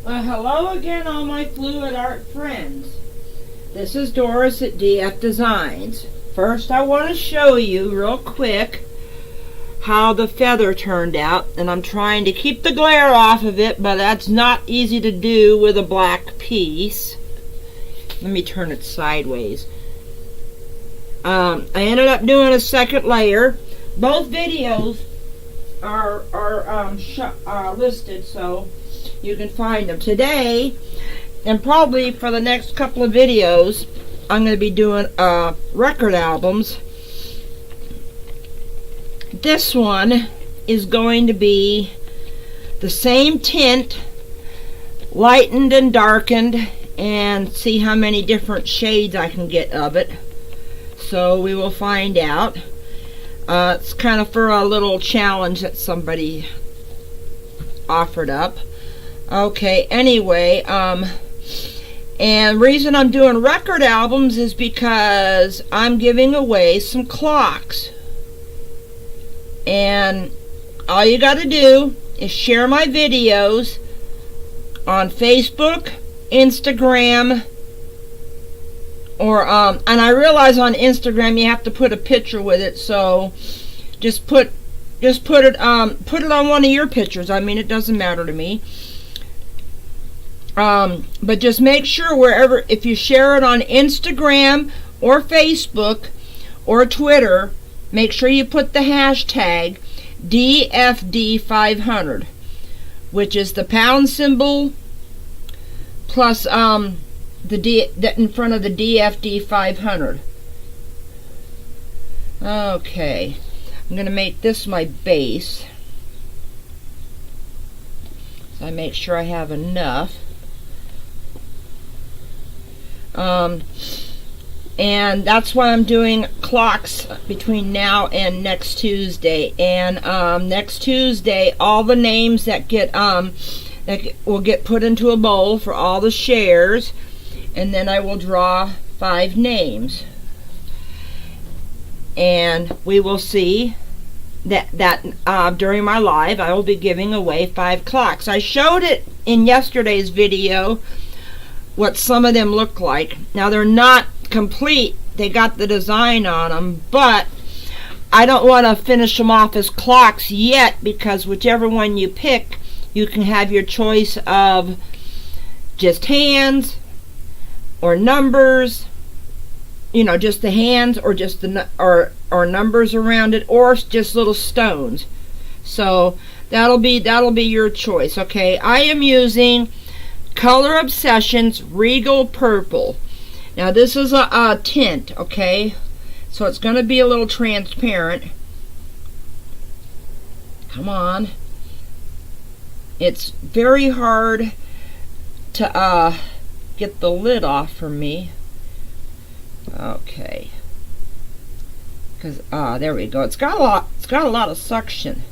Well, hello again, all my fluid art friends. This is Doris at DF Designs. First, I want to show you real quick how the feather turned out, and I'm trying to keep the glare off of it, but that's not easy to do with a black piece. Let me turn it sideways. I ended up doing a second layer. Both videos are listed, so you can find them. Today, and probably for the next couple of videos, I'm going to be doing record albums. This one is going to be the same tint, lightened and darkened, and see how many different shades I can get of it. So we will find out. It's kind of for a little challenge that somebody offered up. Okay, anyway, and reason I'm doing record albums is because I'm giving away some clocks. And all you got to do is share my videos on Facebook, Instagram, or and I realize on Instagram you have to put a picture with it, so just put it on one of your pictures. I mean, it doesn't matter to me. But just make sure wherever, if you share it on Instagram or Facebook or Twitter, make sure you put the hashtag DFD500, which is the pound symbol plus the D that in front of the DFD500. Okay, I'm going to make this my base. So I make sure I have enough. And that's why I'm doing clocks between now and next Tuesday. And next Tuesday, all the names that will get put into a bowl for all the shares, and then I will draw 5 names. And we will see that during my live, I will be giving away 5 clocks. I showed it in yesterday's video what some of them look like. Now they're not complete, they got the design on them, but I don't want to finish them off as clocks yet, because whichever one you pick, you can have your choice of just hands or numbers, you know, just the hands, or just the or numbers around it, or just little stones. So that'll be your choice. Okay, I am using Color Obsessions Regal Purple. Now this is a tint, okay, so it's going to be a little transparent. Come on. It's very hard to get the lid off for me. Okay, because there we go. It's got a lot of suction.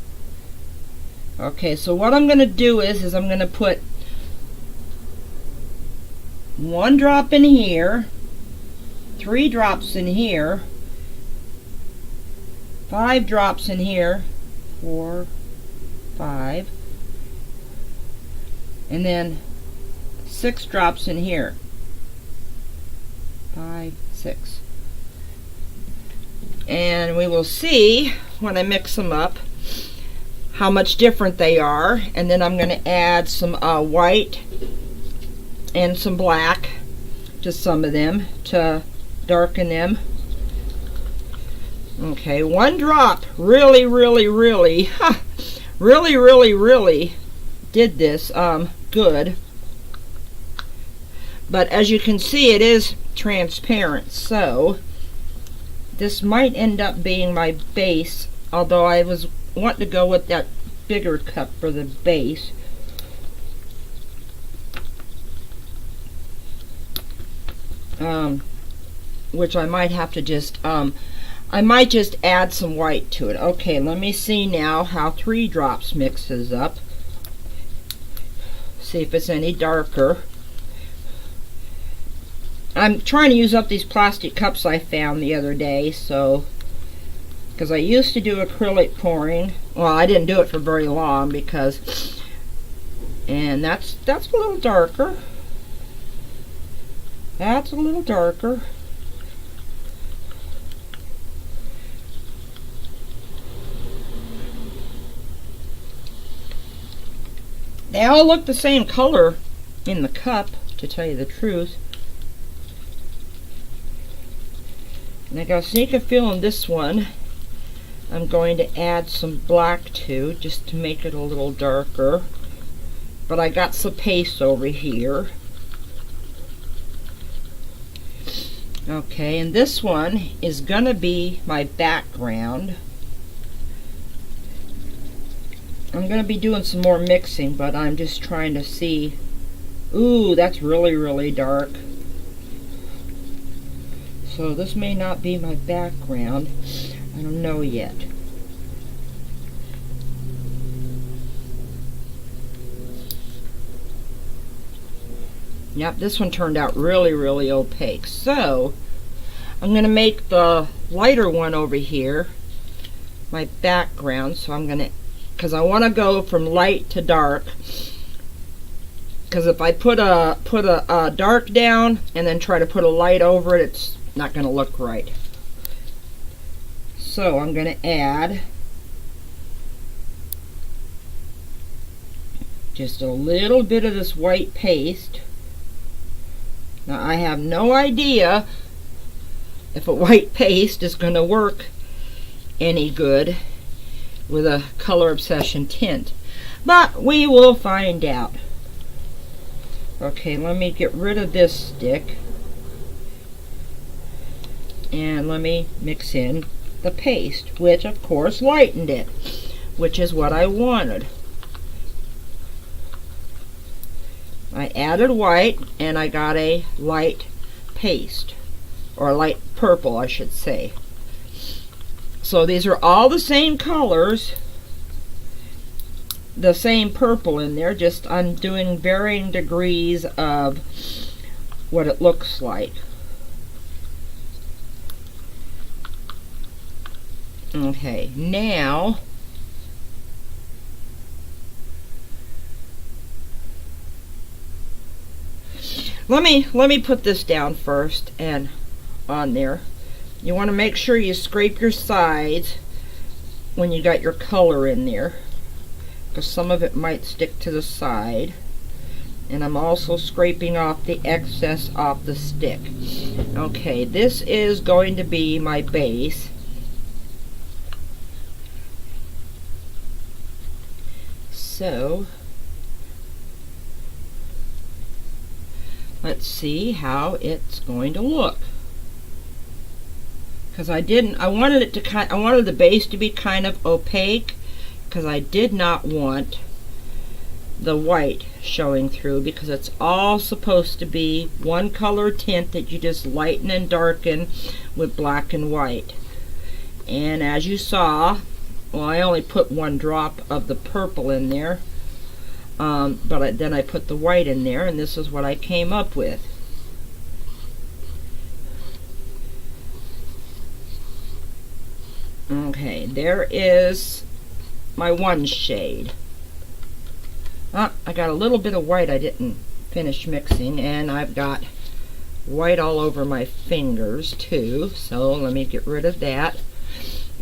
Okay, so what I'm going to do is I'm going to put 1 drop in here, 3 drops in here, 5 drops in here, 4, 5, and then 6 drops in here, 5, 6. And we will see when I mix them up how much different they are. And then I'm going to add some white and some black, just some of them, to darken them. Okay, 1 drop really did this good. But as you can see, it is transparent, so this might end up being my base, although I was wanting to go with that bigger cup for the base. Which I might have to just I might just add some white to it. Okay, let me see now how 3 drops mixes up. See if it's any darker. I'm trying to use up these plastic cups I found the other day, so because I used to do acrylic pouring. Well, I didn't do it for very long because And that's a little darker. That's a little darker. They all look the same color in the cup, to tell you the truth. And I got a sneaky feeling this one I'm going to add some black to, just to make it a little darker. But I got some paste over here. Okay, and this one is gonna be my background. I'm gonna be doing some more mixing, but I'm just trying to see. Ooh, that's really, really dark. So this may not be my background. I don't know yet. Yep, this one turned out really, really opaque. So I'm going to make the lighter one over here my background. So I'm going to, because I want to go from light to dark. Because if I put a dark down and then try to put a light over it, it's not going to look right. So I'm going to add just a little bit of this white paste. Now I have no idea if a white paste is going to work any good with a Color Obsession tint, but we will find out. Okay, let me get rid of this stick and let me mix in the paste, which of course lightened it, which is what I wanted. I added white and I got a light paste, or light purple I should say. So these are all the same colors, the same purple in there, just I'm doing varying degrees of what it looks like. Okay, now let me put this down first and on there. You want to make sure you scrape your sides when you got your color in there, because some of it might stick to the side. And I'm also scraping off the excess off the stick. Okay, this is going to be my base. So let's see how it's going to look. Because I wanted the base to be kind of opaque, because I did not want the white showing through, because it's all supposed to be one color tint that you just lighten and darken with black and white. And as you saw, well, I only put one drop of the purple in there, but then I put the white in there, and this is what I came up with. Okay, there is my one shade. I got a little bit of white I didn't finish mixing, and I've got white all over my fingers too, so let me get rid of that.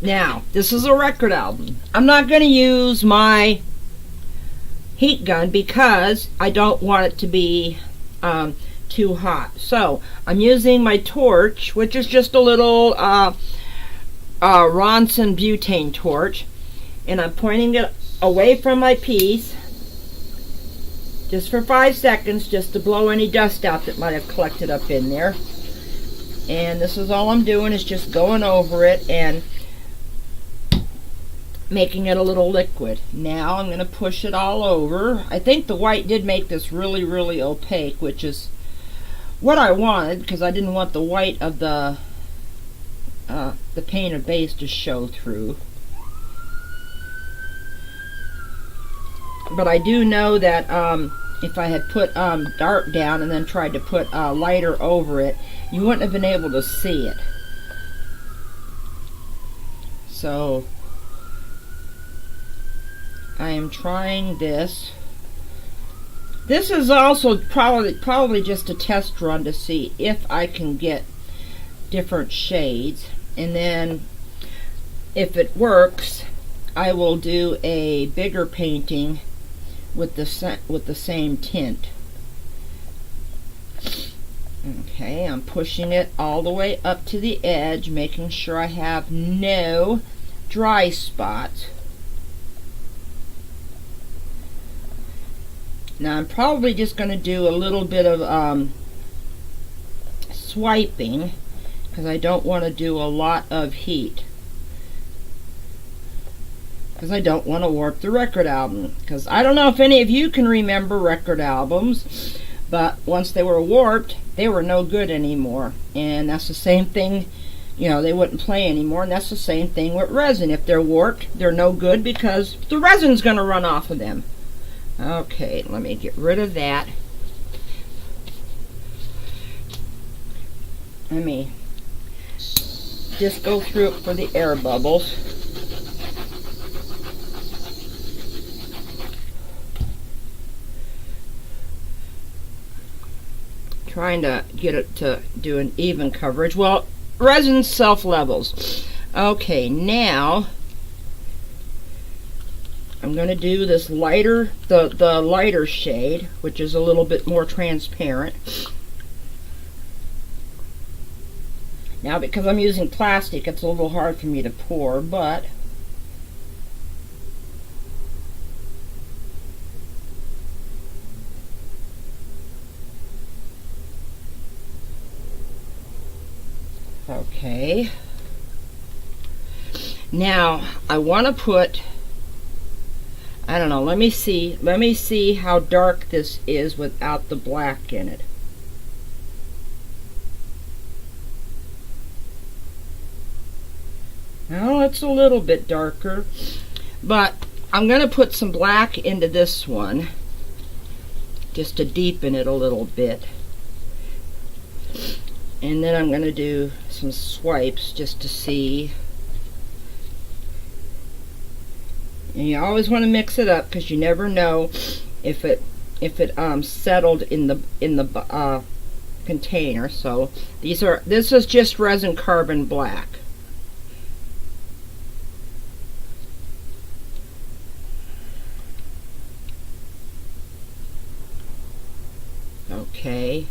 Now, this is a record album. I'm not going to use my heat gun because I don't want it to be too hot. So, I'm using my torch, which is just a little Resin butane torch, and I'm pointing it away from my piece just for 5 seconds, just to blow any dust out that might have collected up in there. And this is all I'm doing, is just going over it and making it a little liquid. Now I'm going to push it all over. I think the white did make this really, really opaque, which is what I wanted, because I didn't want the white of the painted base to show through. But I do know that if I had put dark down and then tried to put lighter over it, you wouldn't have been able to see it. So I am trying this This is also probably just a test run to see if I can get different shades, and then if it works, I will do a bigger painting with the same tint. Okay, I'm pushing it all the way up to the edge, making sure I have no dry spots. Now I'm probably just going to do a little bit of swiping, because I don't want to do a lot of heat, because I don't want to warp the record album. Because I don't know if any of you can remember record albums, but once they were warped, they were no good anymore. And that's the same thing, you know, they wouldn't play anymore. And that's the same thing with resin. If they're warped, they're no good because the resin's going to run off of them. Okay, let me get rid of that. Let me just go through it for the air bubbles. Trying to get it to do an even coverage. Well, resin self-levels. Okay, now I'm going to do this lighter, the lighter shade, which is a little bit more transparent. Now, because I'm using plastic, it's a little hard for me to pour, but okay. Now, I want to put, I don't know, let me see how dark this is without the black in it. Well, it's a little bit darker, but I'm going to put some black into this one just to deepen it a little bit. And then I'm going to do some swipes just to see. And you always want to mix it up, because you never know if it settled in the container. So this is just resin carbon black. Okay,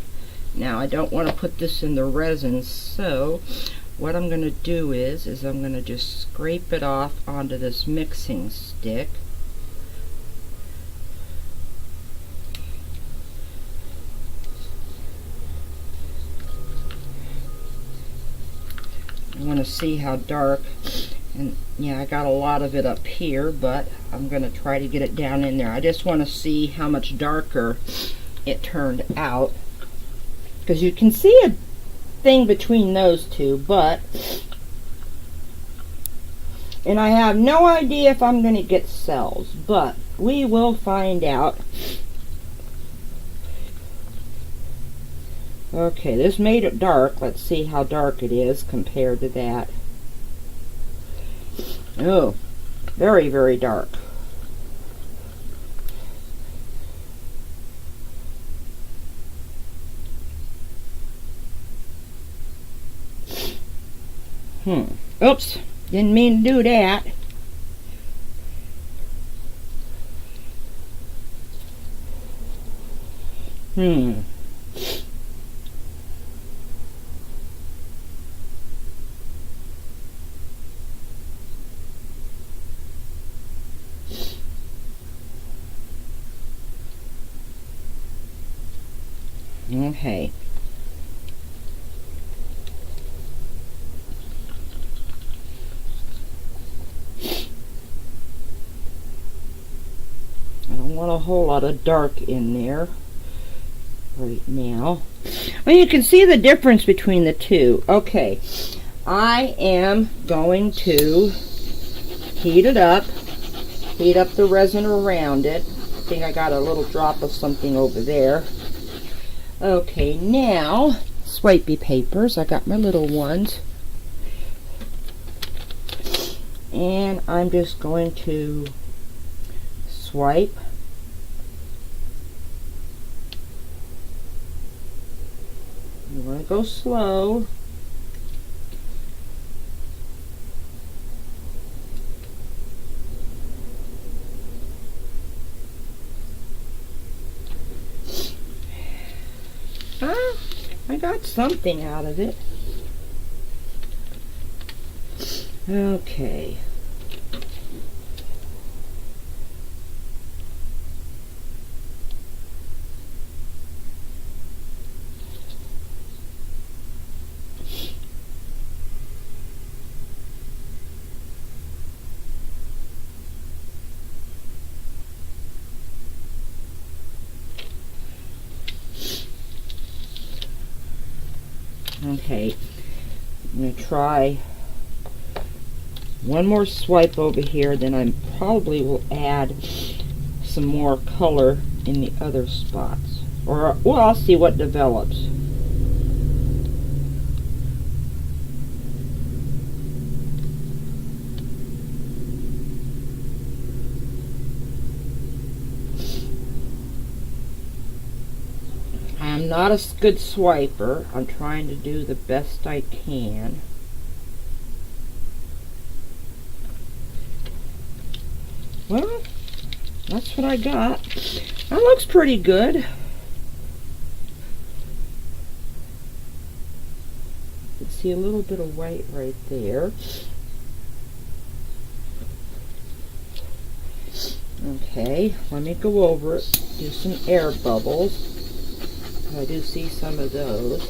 now I don't want to put this in the resin, so what I'm going to do is I'm going to just scrape it off onto this mixing stick. I want to see how dark, and yeah, I got a lot of it up here, but I'm going to try to get it down in there. I just want to see how much darker it turned out, because you can see a thing between those two, but, and I have no idea if I'm going to get cells, but we will find out. Okay, this made it dark. Let's see how dark it is compared to that. Oh, very, very dark. Oops, didn't mean to do that. Okay. Want a whole lot of dark in there right now. Well, you can see the difference between the two. Okay, I am going to heat it up, heat up the resin around it. I think I got a little drop of something over there. Okay, now swipey papers. I got my little ones, and I'm just going to swipe go slow. I got something out of it. Okay. Okay, I'm going to try one more swipe over here, then I probably will add some more color in the other spots. Or, well, I'll see what develops. I'm not a good swiper. I'm trying to do the best I can. Well, that's what I got. That looks pretty good. You can see a little bit of white right there. Okay, let me go over it, do some air bubbles. I do see some of those.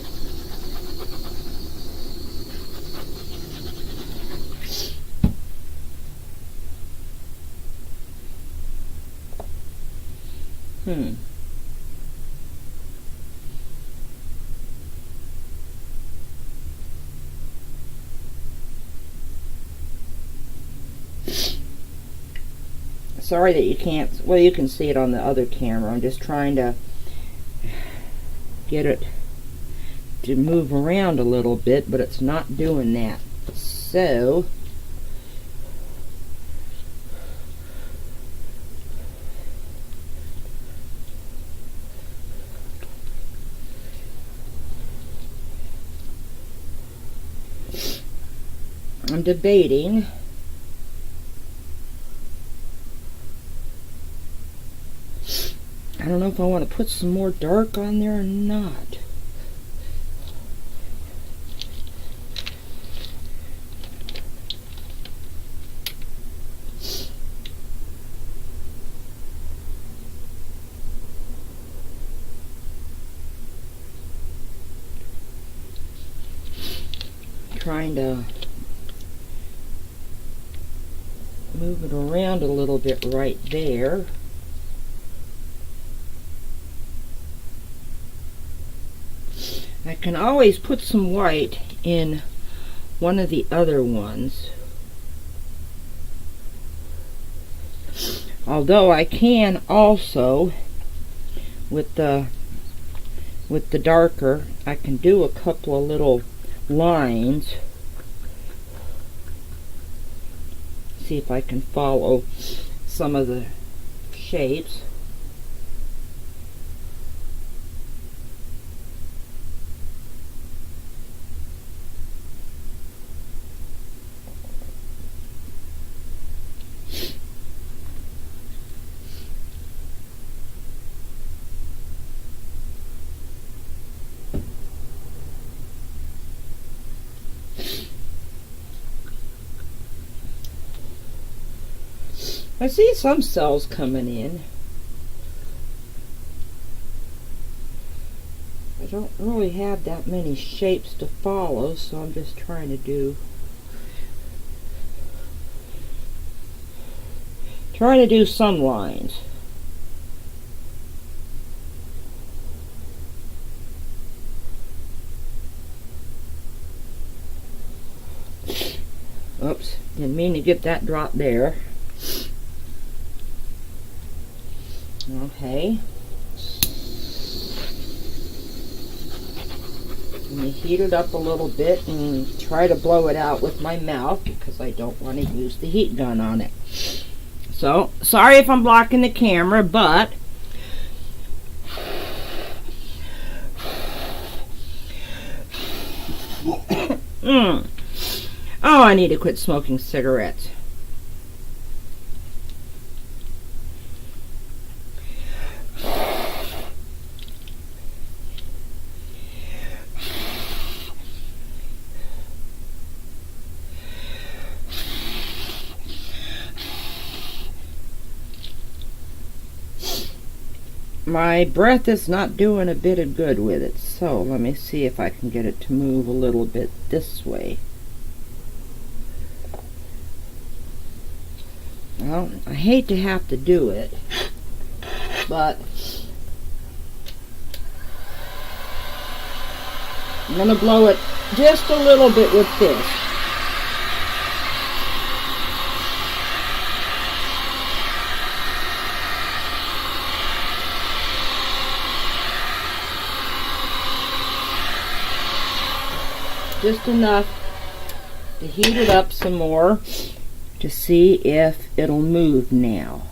Sorry that you can't, well, you can see it on the other camera. I'm just trying to get it to move around a little bit, but it's not doing that. So I'm debating I don't know if I want to put some more dark on there or not. Trying to move it around a little bit right there. I can always put some white in one of the other ones. Although I can also, with the darker, I can do a couple of little lines. See if I can follow some of the shapes. I see some cells coming in. I don't really have that many shapes to follow, so I'm just trying to do some lines. Oops, didn't mean to get that drop there. Okay. Let me heat it up a little bit and try to blow it out with my mouth because I don't want to use the heat gun on it. So, sorry if I'm blocking the camera, but Oh, I need to quit smoking cigarettes. My breath is not doing a bit of good with it, so let me see if I can get it to move a little bit this way. Well, I hate to have to do it, but I'm going to blow it just a little bit with this. Just enough to heat it up some more to see if it'll move now.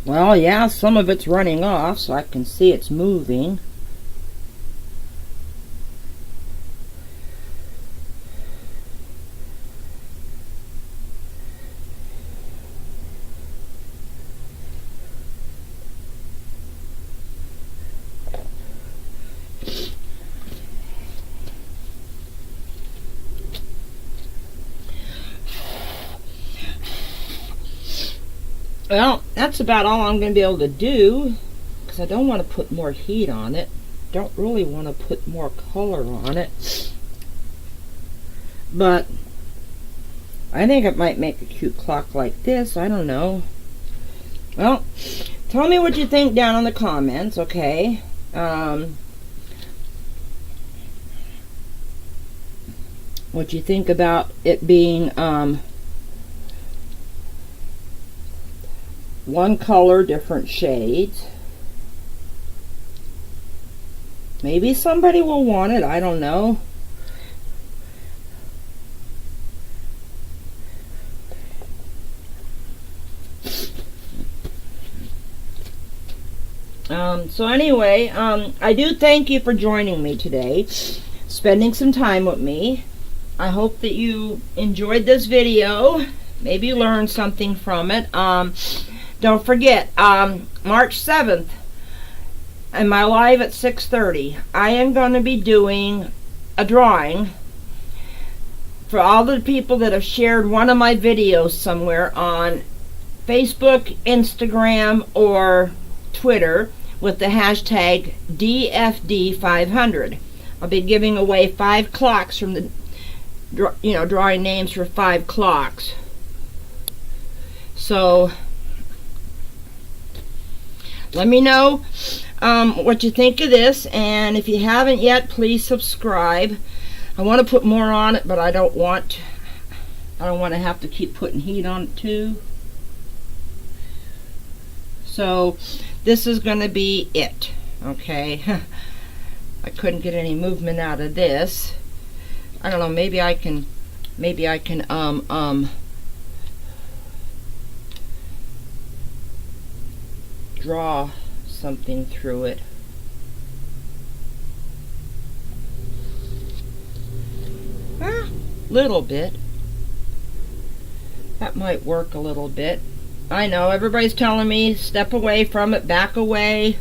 Well, yeah, some of it's running off, so I can see it's moving. Well, that's about all I'm going to be able to do, because I don't want to put more heat on it. Don't really want to put more color on it. But I think it might make a cute clock like this. I don't know. Well, tell me what you think down in the comments, okay? What you think about it being one color, different shades. Maybe somebody will want it, I don't know. So anyway, I do thank you for joining me today, spending some time with me. I hope that you enjoyed this video, maybe learned something from it. Don't forget, March 7th, in my live at 6:30, I am going to be doing a drawing for all the people that have shared one of my videos somewhere on Facebook, Instagram, or Twitter with the hashtag DFD500. I'll be giving away 5 clocks from the, drawing names for 5 clocks. So let me know what you think of this, and if you haven't yet, please subscribe. I want to put more on it, but I don't want to have to keep putting heat on it too. So this is going to be it, okay? I couldn't get any movement out of this. I don't know, maybe I can draw something through it. Little bit. That might work a little bit. I know everybody's telling me step away from it, back away.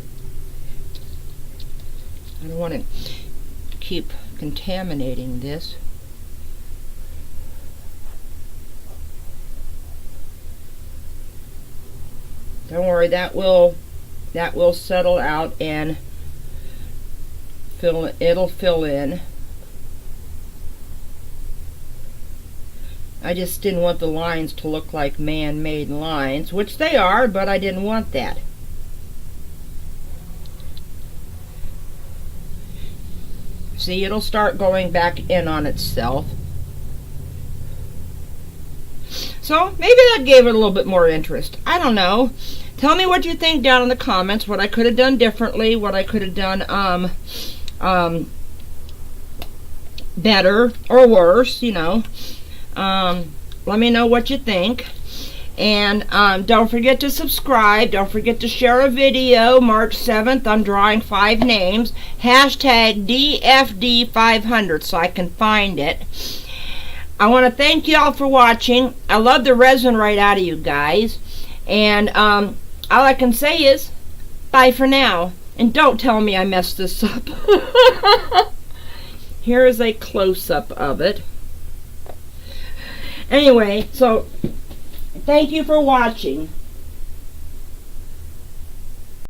I don't want to keep contaminating this. Don't worry, that will settle out and it'll fill in. I just didn't want the lines to look like man-made lines, which they are, but I didn't want that. See, it'll start going back in on itself. So maybe that gave it a little bit more interest. I don't know. Tell me what you think down in the comments, what I could have done differently, what I could have done better or worse, Let me know what you think. And don't forget to subscribe. Don't forget to share a video March 7th on drawing 5 names. Hashtag DFD500 so I can find it. I want to thank you all for watching. I love the resin right out of you guys. And all I can say is bye for now. And don't tell me I messed this up. Here is a close-up of it. Anyway, so thank you for watching.